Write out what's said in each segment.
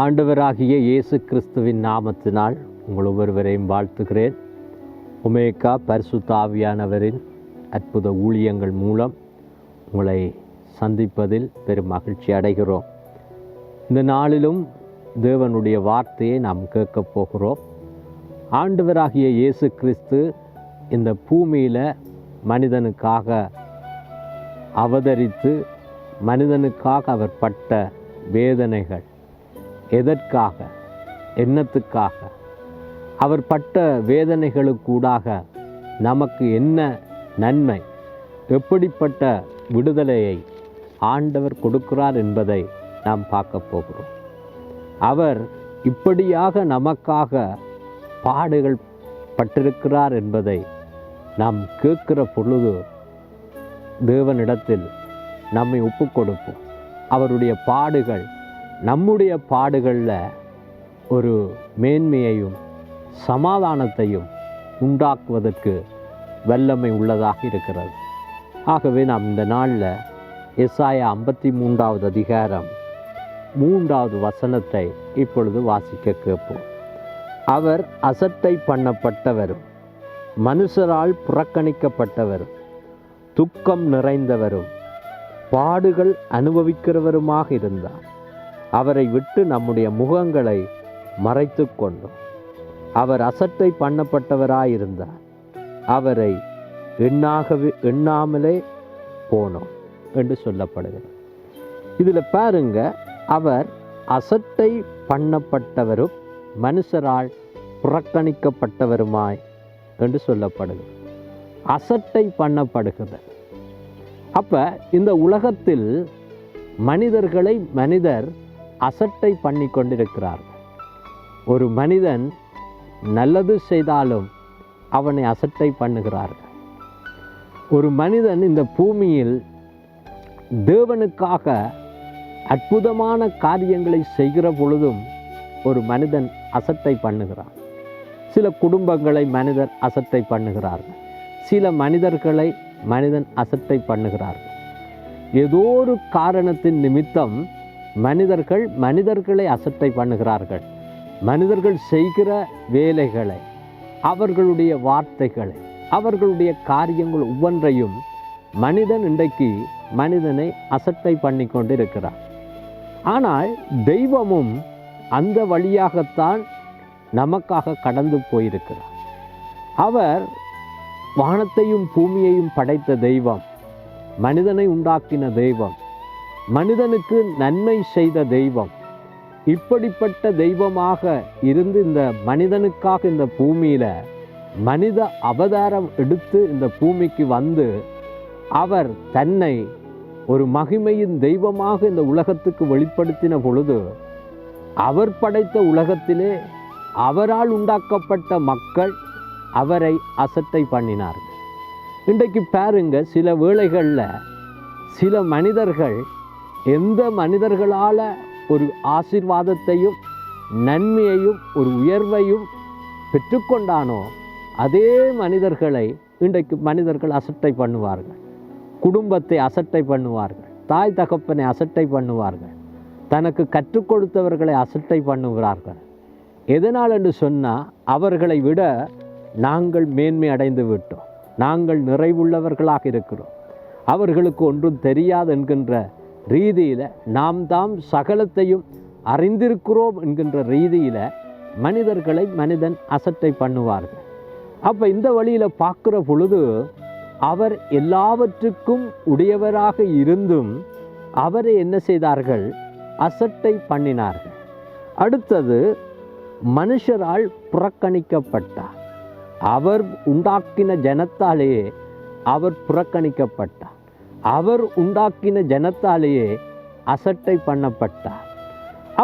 ஆண்டவராகிய இயேசு கிறிஸ்துவின் நாமத்தினால் உங்கள் ஒவ்வொருவரையும் வாழ்த்துகிறேன். ஒமேகா பரிசுத்த ஆவியானவரின் அற்புத ஊழியங்கள் மூலம் உங்களை சந்திப்பதில் பெரும் மகிழ்ச்சி அடைகிறோம். இந்த நாளிலும் தேவனுடைய வார்த்தையை நாம் கேட்கப் போகிறோம். ஆண்டவராகிய இயேசு கிறிஸ்து இந்த பூமியில் மனிதனுக்காக அவதரித்து மனிதனுக்காக அவர் பட்ட வேதனைகள் எதற்காக, என்னத்துக்காக, அவர் பட்ட வேதனைகளுக்கூடாக நமக்கு என்ன நன்மை, எப்படிப்பட்ட விடுதலையை ஆண்டவர் கொடுக்கிறார் என்பதை நாம் பார்க்க போகிறோம். அவர் இப்படியாக நமக்காக பாடுகள் பட்டிருக்கிறார் என்பதை நாம் கேட்கிற பொழுது தேவனிடத்தில் நம்மை ஒப்பு கொடுப்போம். அவருடைய பாடுகள் நம்முடைய பாடுகளில் ஒரு மேன்மையையும் சமாதானத்தையும் உண்டாக்குவதற்கு வல்லமை உள்ளதாக இருக்கிறது. ஆகவே நாம் இந்த நாளில் எசாயா 53வது அதிகாரம் 3வது வசனத்தை இப்பொழுது வாசிக்க கேட்போம். அவர் அசட்டை பண்ணப்பட்டவரும் மனுஷரால் புறக்கணிக்கப்பட்டவரும் துக்கம் நிறைந்தவரும் பாடுகள் அனுபவிக்கிறவருமாக இருந்தார். அவரை விட்டு நம்முடைய முகங்களை மறைத்து கொண்டோம். அவர் அசட்டை பண்ணப்பட்டவராயிருந்தார். அவரை எண்ணாமலே போனோம் என்று சொல்லப்படுகிறது. இதில் பாருங்க, அவர் அசட்டை பண்ணப்பட்டவரும் மனுஷரால் புறக்கணிக்கப்பட்டவருமாய் என்று சொல்லப்படுகிறது. அசட்டை பண்ணப்படுகிறது. அப்போ இந்த உலகத்தில் மனிதர்களை மனிதர் அசட்டை பண்ணி கொண்டிருக்கிறார்கள். ஒரு மனிதன் நல்லது செய்தாலும் அவனை அசட்டை பண்ணுகிறார்கள். ஒரு மனிதன் இந்த பூமியில் தேவனுக்காக அற்புதமான காரியங்களை செய்கிற பொழுதும் ஒரு மனிதன் அசட்டை பண்ணுகிறான். சில குடும்பங்களை மனிதர் அசட்டை பண்ணுகிறார்கள். சில மனிதர்களை மனிதன் அசட்டை பண்ணுகிறார்கள். ஏதோ ஒரு காரணத்தின் நிமித்தம் மனிதர்களை அசட்டை பண்ணுகிறார்கள். மனிதர்கள் செய்கிற வேலைகளை, அவர்களுடைய வார்த்தைகளை, அவர்களுடைய காரியங்கள் ஒவ்வொன்றையும் மனிதன் இன்றைக்கு மனிதனை அசட்டை பண்ணி கொண்டு இருக்கிறார். ஆனால் தெய்வமும் அந்த வழியாகத்தான் நமக்காக கடந்து போயிருக்கிறார். அவர் வானத்தையும் பூமியையும் படைத்த தெய்வம், மனிதனை உண்டாக்கின தெய்வம், மனிதனுக்கு நன்மை செய்த தெய்வம். இப்படிப்பட்ட தெய்வமாக இருந்து இந்த மனிதனுக்காக இந்த பூமியில் மனித அவதாரம் எடுத்து இந்த பூமிக்கு வந்து அவர் தன்னை ஒரு மகிமையின் தெய்வமாக இந்த உலகத்துக்கு வெளிப்படுத்தின பொழுது, அவர் படைத்த உலகத்திலே அவரால் உண்டாக்கப்பட்ட மக்கள் அவரை அசட்டை பண்ணினார்கள். இன்றைக்கு பாருங்க, சில வேளைகளில் சில மனிதர்கள் எந்த மனிதர்களால் ஒரு ஆசீர்வாதத்தையும் நன்மையையும் ஒரு உயர்வையும் பெற்றுக்கொண்டானோ அதே மனிதர்களை இன்றைக்கு மனிதர்கள் அசட்டை பண்ணுவார்கள். குடும்பத்தை அசட்டை பண்ணுவார்கள். தாய் தகப்பனை அசட்டை பண்ணுவார்கள். தனக்கு கற்றுக் கொடுத்தவர்களை அசட்டை பண்ணுகிறார்கள். எதனால் என்று சொன்னால், அவர்களை விட நாங்கள் மேன்மை அடைந்து விட்டோம், நாங்கள் நிறைவுள்ளவர்களாக இருக்கிறோம், அவர்களுக்கு ஒன்றும் தெரியாது என்கின்ற ரீதியில், நாம் தாம் சகலத்தையும் அறிந்திருக்கிறோம் என்கின்ற ரீதியில் மனிதர்களை மனிதன் அசட்டை பண்ணுவார்கள். அப்போ இந்த வழியில் பார்க்குற பொழுது அவர் எல்லாவற்றுக்கும் உடையவராக இருந்தும் அவரை என்ன செய்தார்கள்? அசட்டை பண்ணினார்கள். அடுத்தது, மனுஷரால் புறக்கணிக்கப்பட்டார். அவர் உண்டாக்கின ஜனத்தாலேயே அவர் புறக்கணிக்கப்பட்டார். அவர் உண்டாக்கின ஜனத்தாலேயே அசட்டை பண்ணப்பட்டார்.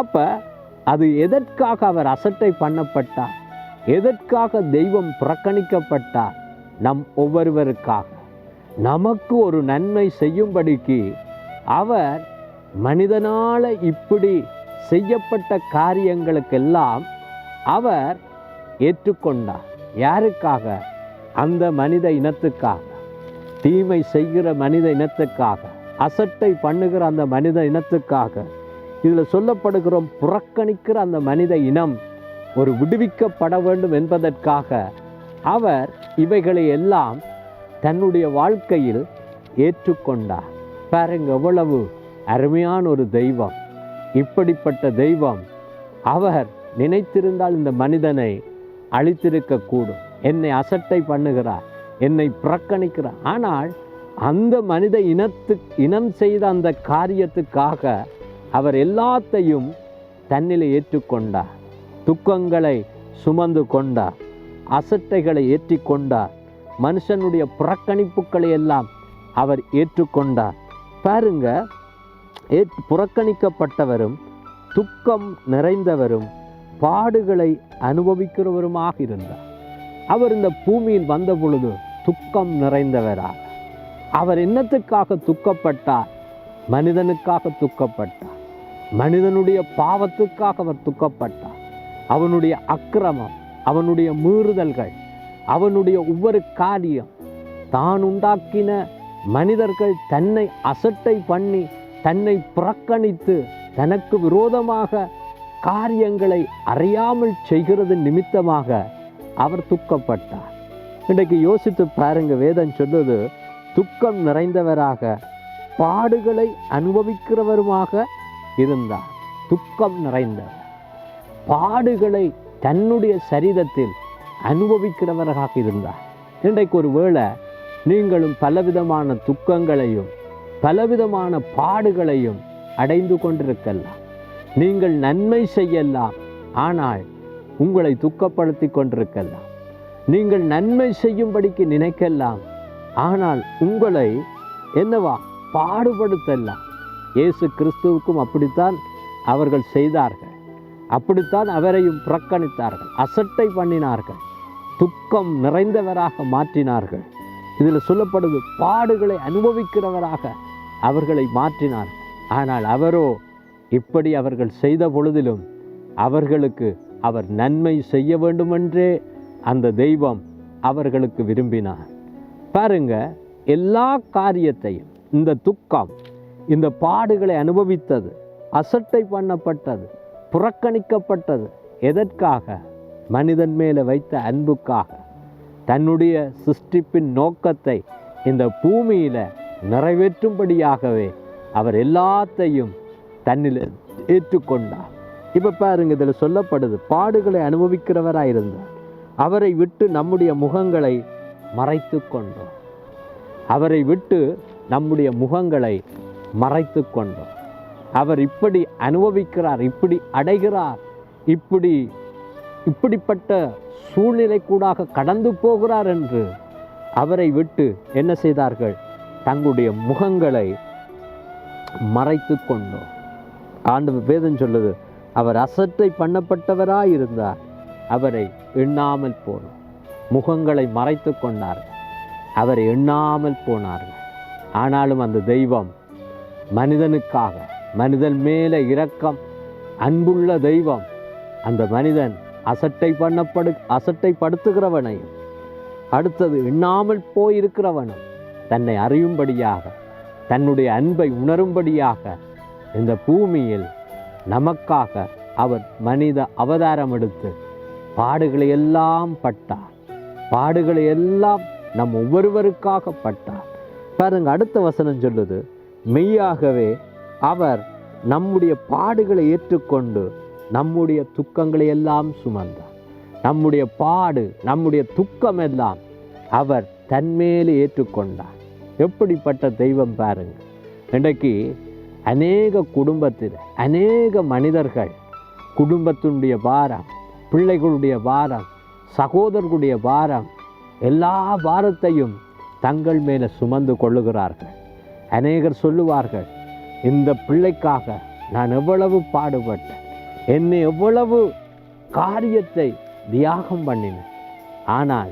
அப்போ அது எதற்காக அவர் அசட்டை பண்ணப்பட்டார்? எதற்காக தெய்வம் புறக்கணிக்கப்பட்டார்? நம் ஒவ்வொருவருக்காக, நமக்கு ஒரு நன்மை செய்யும்படிக்கு அவர் மனிதனால் இப்படி செய்யப்பட்ட காரியங்களுக்கெல்லாம் அவர் ஏற்றுக்கொண்டார். யாருக்காக? அந்த மனித இனத்துக்காக, தீமை செய்கிற மனித இனத்துக்காக, அசட்டை பண்ணுகிற அந்த மனித இனத்துக்காக இதில் சொல்லப்படுகிறோம், புறக்கணிக்கிற அந்த மனித இனம் ஒரு விடுவிக்கப்பட வேண்டும் என்பதற்காக அவர் இவைகளை எல்லாம் தன்னுடைய வாழ்க்கையில் ஏற்றுக்கொண்டார். பாருங்க, எவ்வளவு அருமையான ஒரு தெய்வம். இப்படிப்பட்ட தெய்வம் அவர் நினைத்திருந்தால் இந்த மனிதனை அழித்திருக்கக்கூடும். என்னை அசட்டை பண்ணுகிறார், என்னை புறக்கணிக்கிறார். ஆனால் அந்த மனித இனம் செய்த அந்த காரியத்துக்காக அவர் எல்லாத்தையும் தன்னிலை ஏற்றுக்கொண்டார். துக்கங்களை சுமந்து கொண்டார், அசட்டைகளை ஏற்றி கொண்டார், மனுஷனுடைய புறக்கணிப்புகளை எல்லாம் அவர் ஏற்றுக்கொண்டார். பாருங்க, புறக்கணிக்கப்பட்டவரும் துக்கம் நிறைந்தவரும் பாடுகளை அனுபவிக்கிறவருமாக இருந்தார். அவர் இந்த பூமியில் வந்த பொழுது துக்கம் நிறைந்தவராக. அவர் என்னத்துக்காக துக்கப்பட்டார்? மனிதனுக்காக துக்கப்பட்டார். மனிதனுடைய பாவத்துக்காக அவர் துக்கப்பட்டார். அவனுடைய அக்கிரமம், அவனுடைய மீறுதல்கள், அவனுடைய ஒவ்வொரு காரியம், தான் உண்டாக்கின மனிதர்கள் தன்னை அசட்டை பண்ணி தன்னை புறக்கணித்து தனக்கு விரோதமாக காரியங்களை அறியாமல் செய்கிறது நிமித்தமாக அவர் துக்கப்பட்டார். இன்றைக்கு யோசித்து பாருங்க, வேதம் சொல்லுது, துக்கம் நிறைந்தவராக பாடுகளை அனுபவிக்கிறவருமாக இருந்தார். துக்கம் நிறைந்தவர், பாடுகளை தன்னுடைய சரீரத்தில் அனுபவிக்கிறவராக இருந்தார். இன்றைக்கு ஒரு வேளை நீங்களும் பலவிதமான துக்கங்களையும் பலவிதமான பாடுகளையும் அடைந்து கொண்டிருக்கலாம். நீங்கள் நன்மை செய்யலாம், ஆனால் உங்களை துக்கப்படுத்தி கொண்டிருக்கலாம். நீங்கள் நன்மை செய்யும்படிக்கு நினைக்கலாம், ஆனால் உங்களை என்னவா பாடுபடுத்தலாம். இயேசு கிறிஸ்துவுக்கும் அப்படித்தான் அவர்கள் செய்தார்கள். அப்படித்தான் அவரையும் புறக்கணித்தார்கள், அசட்டை பண்ணினார்கள், துக்கம் நிறைந்தவராக மாற்றினார்கள். இதில் சொல்லப்படுது, பாடுகளை அனுபவிக்கிறவராக அவர்களை மாற்றினார்கள். ஆனால் அவரோ இப்படி அவர்கள் செய்த பொழுதிலும் அவர்களுக்கு அவர் நன்மை செய்ய வேண்டுமென்றே அந்த தெய்வம் அவர்களுக்கு விரும்பினார். பாருங்க, எல்லா காரியத்தையும் இந்த துக்கம், இந்த பாடுகளை அனுபவித்தது, அசட்டை பண்ணப்பட்டது, புறக்கணிக்கப்பட்டது எதற்காக? மனிதன் மேலே வைத்த அன்புக்காக. தன்னுடைய சிருஷ்டிப்பின் நோக்கத்தை இந்த பூமியில் நிறைவேற்றும்படியாகவே அவர் எல்லாத்தையும் தன்னில் ஏற்றுக்கொண்டார். இப்போ பாருங்க, இதில் சொல்லப்படுது, பாடுகளை அனுபவிக்கிறவராக இருந்தார். அவரை விட்டு நம்முடைய முகங்களை மறைத்து கொண்டோம். அவரை விட்டு நம்முடைய முகங்களை மறைத்து கொண்டோம். அவர் இப்படி அனுபவிக்கிறார், இப்படி அடைகிறார், இப்படிப்பட்ட சூழ்நிலை கூடாக கடந்து போகிறார் என்று அவரை விட்டு என்ன செய்தார்கள்? தங்களுடைய முகங்களை மறைத்து கொண்டோம். ஆண்டவர் வேதம் சொல்லுது, அவர் அசட்டை பண்ணப்பட்டவராய் இருந்தார், அவரை எண்ணாமல் போனோம். முகங்களை மறைத்து கொண்டார்கள், அவரை எண்ணாமல் போனார்கள். ஆனாலும் அந்த தெய்வம் மனிதனுக்காக, மனிதன் மேலே இரக்கம் அன்புள்ள தெய்வம், அந்த மனிதன் அசட்டைப்படுத்துகிறவனையும் அடுத்தது எண்ணாமல் போயிருக்கிறவனும் தன்னை அறியும்படியாக, தன்னுடைய அன்பை உணரும்படியாக இந்த பூமியில் நமக்காக அவர் மனித அவதாரம் எடுத்து பாடுகளை எல்லாம் பட்டார். பாடுகளை எல்லாம் நம் ஒவ்வொருவருக்காக பட்டார். பாருங்க, அடுத்த வசனம் சொல்லுது, மெய்யாகவே அவர் நம்முடைய பாடுகளை ஏற்றுக்கொண்டு நம்முடைய துக்கங்களை எல்லாம் சுமந்தார். நம்முடைய பாடு, நம்முடைய துக்கம் எல்லாம் அவர் தன்மேலே ஏற்றுக்கொண்டார். எப்படிப்பட்ட தெய்வம் பாருங்க. இன்றைக்கு அநேக குடும்பத்தில் அநேக மனிதர்கள் குடும்பத்தினுடைய பாரம், பிள்ளைகளுடைய பாரம், சகோதரர்களுடைய பாரம், எல்லா பாரத்தையும் தங்கள் மேலே சுமந்து கொள்ளுகிறார்கள். அநேகர் சொல்லுவார்கள், இந்த பிள்ளைக்காக நான் எவ்வளவு பாடுபட்டேன், என்னை எவ்வளவு காரியத்தை தியாகம் பண்ணினேன். ஆனால்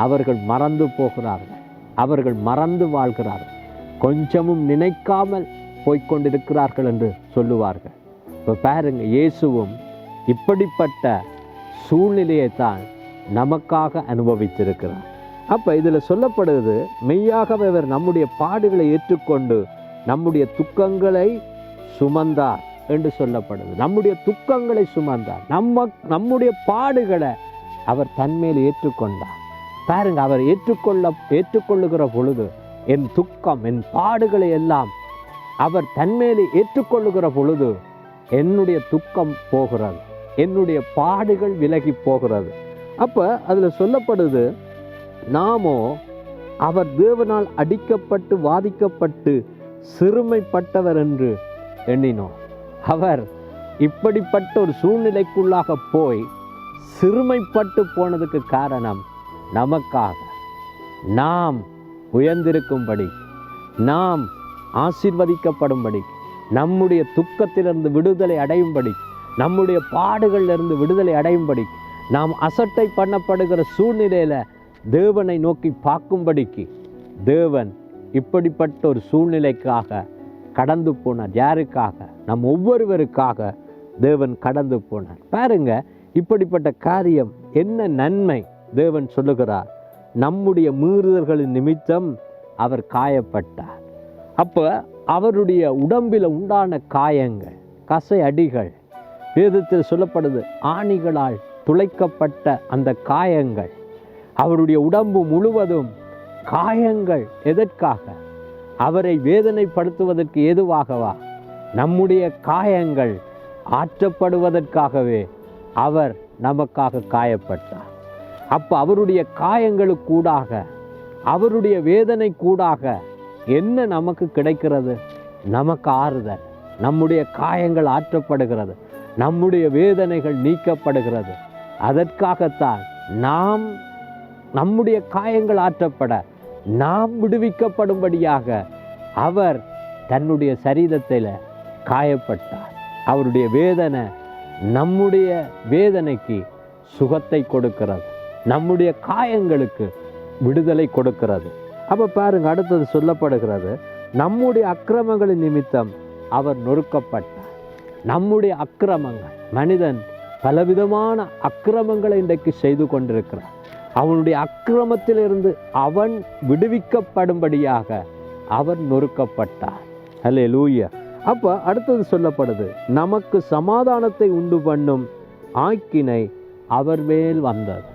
அவர்கள் மறந்து போகிறார்கள், அவர்கள் மறந்து வாழ்கிறார்கள், கொஞ்சமும் நினைக்காமல் போய்கொண்டிருக்கிறார்கள் என்று சொல்லுவார்கள். இப்போ பாருங்க, இயேசுவும் இப்படிப்பட்ட சூழ்நிலையை தான் நமக்காக அனுபவித்திருக்கிறார். அப்போ இதில் சொல்லப்படுவது, மெய்யாகவே அவர் நம்முடைய பாடுகளை ஏற்றுக்கொண்டு நம்முடைய துக்கங்களை சுமந்தார் என்று சொல்லப்படுது. நம்முடைய துக்கங்களை சுமந்தார், நம்முடைய பாடுகளை அவர் தன்மேல் ஏற்றுக்கொண்டார். பாருங்க, அவர் ஏற்றுக்கொள்ளுகிற பொழுது என் துக்கம், என் பாடுகளை எல்லாம் அவர் தன்மேலே ஏற்றுக்கொள்ளுகிற பொழுது என்னுடைய துக்கம் போகிறது, என்னுடைய பாடுகள் விலகி போகிறது. அப்போ அதில் சொல்லப்படுது, நாமோ அவர் தேவனால் அடிக்கப்பட்டு வாதிக்கப்பட்டு சிறுமைப்பட்டவர் என்று எண்ணினோம். அவர் இப்படிப்பட்ட ஒரு சூழ்நிலைக்குள்ளாக போய் சிறுமைப்பட்டு போனதுக்கு காரணம் நமக்காக, நாம் உயர்ந்திருக்கும்படி, நாம் ஆசீர்வதிக்கப்படும்படி, நம்முடைய துக்கத்திலிருந்து விடுதலை அடையும்படி, நம்முடைய பாடுகளிலிருந்து விடுதலை அடையும்படி, நாம் அசட்டை பண்ணப்படுகிற சூழ்நிலையில் தேவனை நோக்கி பார்க்கும்படிக்கு தேவன் இப்படிப்பட்ட ஒரு சூழ்நிலைக்காக கடந்து போனார். யாருக்காக? நம் ஒவ்வொருவருக்காக தேவன் கடந்து போனார். பாருங்க, இப்படிப்பட்ட காரியம் என்ன நன்மை தேவன் சொல்லுகிறார். நம்முடைய மீறுதல்களின் நிமித்தம் அவர் காயப்பட்டார். அப்போ அவருடைய உடம்பில் உண்டான காயங்கள், கசை அடிகள், வேதத்தில் சொல்லப்படுது, ஆணிகளால் துளைக்கப்பட்ட அந்த காயங்கள், அவருடைய உடம்பு முழுவதும் காயங்கள். எதற்காக? அவரை வேதனைப்படுத்துவதற்கு ஏதுவாகவா? நம்முடைய காயங்கள் ஆற்றப்படுவதற்காகவே அவர் நமக்காக காயப்பட்டார். அப்போ அவருடைய காயங்களுக்கூடாக, அவருடைய வேதனை கூடாக என்ன நமக்கு கிடைக்கிறது? நமக்கு ஆறுதல். நம்முடைய காயங்கள் ஆற்றப்படுகிறது, நம்முடைய வேதனைகள் நீக்கப்படுகிறது. அதற்காகத்தான் நாம் நம்முடைய காயங்கள் ஆற்றப்பட, நாம் விடுவிக்கப்படும்படியாக அவர் தன்னுடைய சரீரத்தில் காயப்பட்டார். அவருடைய வேதனை நம்முடைய வேதனைக்கு சுகத்தை கொடுக்கிறது, நம்முடைய காயங்களுக்கு விடுதலை கொடுக்கிறது. அப்போ பாருங்க, அடுத்தது சொல்லப்படுகிறது, நம்முடைய அக்கிரமங்களின் நிமித்தம் அவர் நொறுக்கப்பட்டார். நம்முடைய அக்கிரமங்கள், மனிதன் பலவிதமான அக்கிரமங்களை இன்றைக்கு செய்து கொண்டிருக்கிறார். அவனுடைய அக்கிரமத்திலிருந்து அவன் விடுவிக்கப்படும்படியாக அவர் நொறுக்கப்பட்டார். அல்லேலூயா. அப்போ அடுத்தது சொல்லப்படுது, நமக்கு சமாதானத்தை உண்டு பண்ணும் ஆக்கினை அவர் மேல் வந்தது.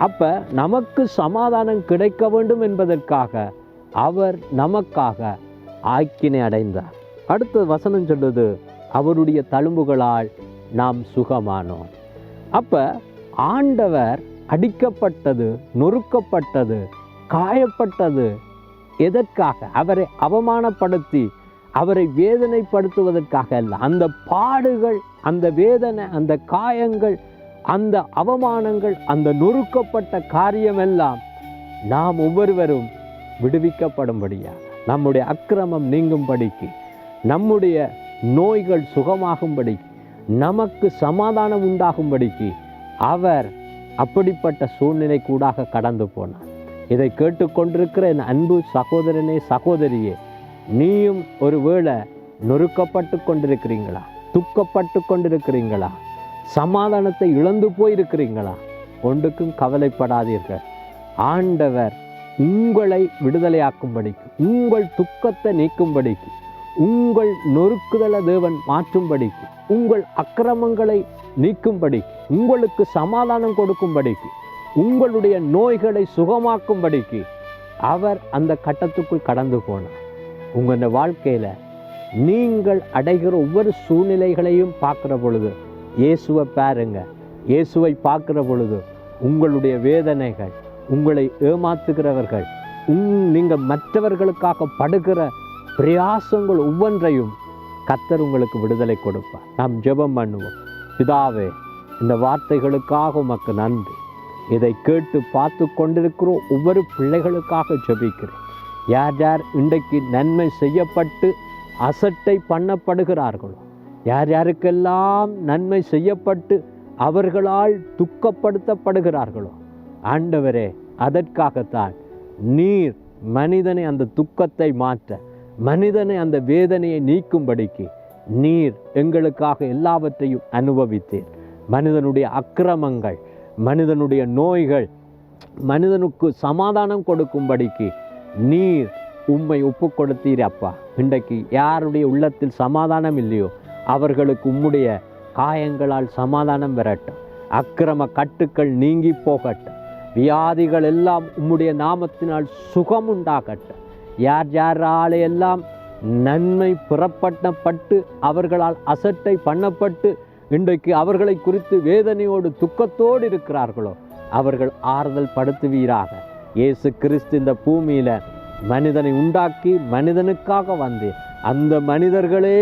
அப்போ நமக்கு சமாதானம் கிடைக்க வேண்டும் என்பதற்காக அவர் நமக்காக ஆக்கினை அடைந்தார். அடுத்த வசனம் சொல்லுது, அவருடைய தழும்புகளால் நாம் சுகமானோம். அப்போ ஆண்டவர் அடிக்கப்பட்டது, நொறுக்கப்பட்டது, காயப்பட்டது எதற்காக? அவரை அவமானப்படுத்தி அவரை வேதனைப்படுத்துவதற்காக அல்ல. அந்த பாடுகள், அந்த வேதனை, அந்த காயங்கள், அந்த அவமானங்கள், அந்த நொறுக்கப்பட்ட காரியமெல்லாம் நாம் ஒவ்வொருவரும் விடுவிக்கப்படும்படியாக, நம்முடைய அக்கிரமம் நீங்கும்படிக்கு, நம்முடைய நோய்கள் சுகமாகும்படிக்கு, நமக்கு சமாதானம் உண்டாகும்படிக்கு அவர் அப்படிப்பட்ட சூழ்நிலை கூடாக கடந்து போனார். இதை கேட்டுக்கொண்டிருக்கிற என் அன்பு சகோதரனே, சகோதரியே, நீயும் ஒருவேளை நொறுக்கப்பட்டு கொண்டிருக்கிறீங்களா? துக்கப்பட்டு கொண்டிருக்கிறீங்களா? சமாதானத்தை இழந்து போயிருக்கிறீங்களா? ஒன்றுக்கும் கவலைப்படாதீர்கள். ஆண்டவர் உங்களை விடுதலையாக்கும்படிக்கு, உங்கள் துக்கத்தை நீக்கும்படிக்கு, உங்கள் நொறுக்குதலை தேவன் மாற்றும்படிக்கு, உங்கள் அக்கிரமங்களை நீக்கும்படிக்கு, உங்களுக்கு சமாதானம் கொடுக்கும்படிக்கு, உங்களுடைய நோய்களை சுகமாக்கும்படிக்கு அவர் அந்த கட்டத்துக்குள் கடந்து போனார். உங்கள் வாழ்க்கையில் நீங்கள் அடைகிற ஒவ்வொரு சூழ்நிலைகளையும் பார்க்குற பொழுது இயேசுவை பாருங்க. இயேசுவை பார்க்குற பொழுது உங்களுடைய வேதனைகள், உங்களை ஏமாத்துகிறவர்கள், நீங்கள் மற்றவர்களுக்காக படுகிற பிரயாசங்கள் ஒவ்வொன்றையும் கர்த்தர் உங்களுக்கு விடுதலை கொடுப்பார். நாம் ஜெபம் பண்ணுவோம். பிதாவே, இந்த வார்த்தைகளுக்காக உமக்கு நன்றி. இதை கேட்டு பார்த்து கொண்டிருக்கிறோம் ஒவ்வொரு பிள்ளைகளுக்காக ஜெபிக்கிறேன். யார் யார் இன்றைக்கு நன்மை செய்யப்பட்டு அசட்டை பண்ணப்படுகிறார்களோ, யார் யாருக்கெல்லாம் நன்மை செய்யப்பட்டு அவர்களால் துக்கப்படுத்தப்படுகிறார்களோ, ஆண்டவரே, அதற்காகத்தான் நீர் மனிதனை அந்த துக்கத்தை மாற்ற, மனிதனை அந்த வேதனையை நீக்கும்படிக்கு நீர் எங்களுக்காக எல்லாவற்றையும் அனுபவித்தீர். மனிதனுடைய அக்கிரமங்கள், மனிதனுடைய நோய்கள், மனிதனுக்கு சமாதானம் கொடுக்கும்படிக்கு நீர் உம்மை ஒப்பு கொடுத்தீர் அப்பா. இன்றைக்கு யாருடைய உள்ளத்தில் சமாதானம் இல்லையோ அவர்களுக்கு உம்முடைய காயங்களால் சமாதானம் பெறட்டும். அக்கிரம கட்டுக்கள் நீங்கி போகட்டும். வியாதிகள் எல்லாம் உம்முடைய நாமத்தினால் சுகம் உண்டாகட்டும். யார் யாராலையெல்லாம் நன்மை புறப்பட்டப்பட்டு அவர்களால் அசட்டை பண்ணப்பட்டு இன்றைக்கு அவர்களை குறித்து வேதனையோடு துக்கத்தோடு இருக்கிறார்களோ அவர்கள் ஆறுதல் படுத்துவீராக. இயேசு கிறிஸ்து இந்த பூமியில மனிதனை உண்டாக்கி மனிதனுக்காக வந்து அந்த மனிதர்களே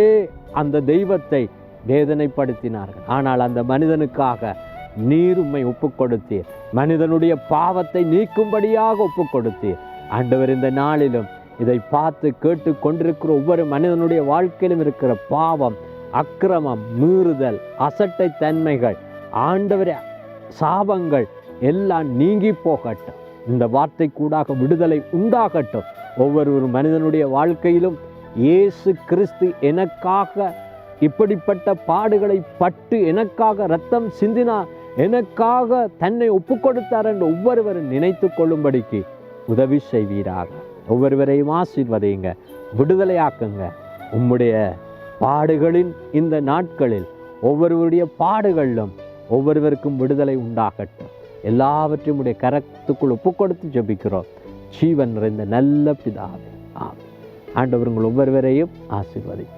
அந்த தெய்வத்தை வேதனைப்படுத்தினார்கள். ஆனால் அந்த மனிதனுக்காக நீர் உம்மை ஒப்பு கொடுத்தீர். மனிதனுடைய பாவத்தை நீக்கும்படியாக ஒப்பு கொடுத்தீர். ஆண்டவர், இந்த நாளிலும் இதை பார்த்து கேட்டு கொண்டிருக்கிற ஒவ்வொரு மனிதனுடைய வாழ்க்கையிலும் இருக்கிற பாவம், அக்கிரமம், மீறுதல், அசட்டை தன்மைகள், ஆண்டவரே சாபங்கள் எல்லாம் நீங்கி போகட்டும். இந்த வார்த்தை கூடாக விடுதலை உண்டாகட்டும். ஒவ்வொரு மனிதனுடைய வாழ்க்கையிலும் இயேசு கிறிஸ்து எனக்காக இப்படிப்பட்ட பாடுகளை பட்டு எனக்காக இரத்தம் சிந்தினார், எனக்காக தன்னை ஒப்பு கொடுத்தார் என்று ஒவ்வொருவரும் நினைத்து கொள்ளும்படிக்கு உதவி செய்வீராக. ஒவ்வொருவரையும் ஆசீர்வதிங்க, விடுதலையாக்குங்க. உம்முடைய பாடுகளின் இந்த நாட்களில் ஒவ்வொருவருடைய பாடுகளிலும் ஒவ்வொருவருக்கும் விடுதலை உண்டாகட்டும். எல்லாவற்றையும் உடைய கரத்துக்குள் ஒப்பு கொடுத்து ஜெபிக்கிறோம் ஜீவன் நிறைந்த நல்ல பிதாவே. ஆமென். ஆண்டவர் உங்கள் ஒவ்வொருவரையும் ஆசீர்வதிப்பார்.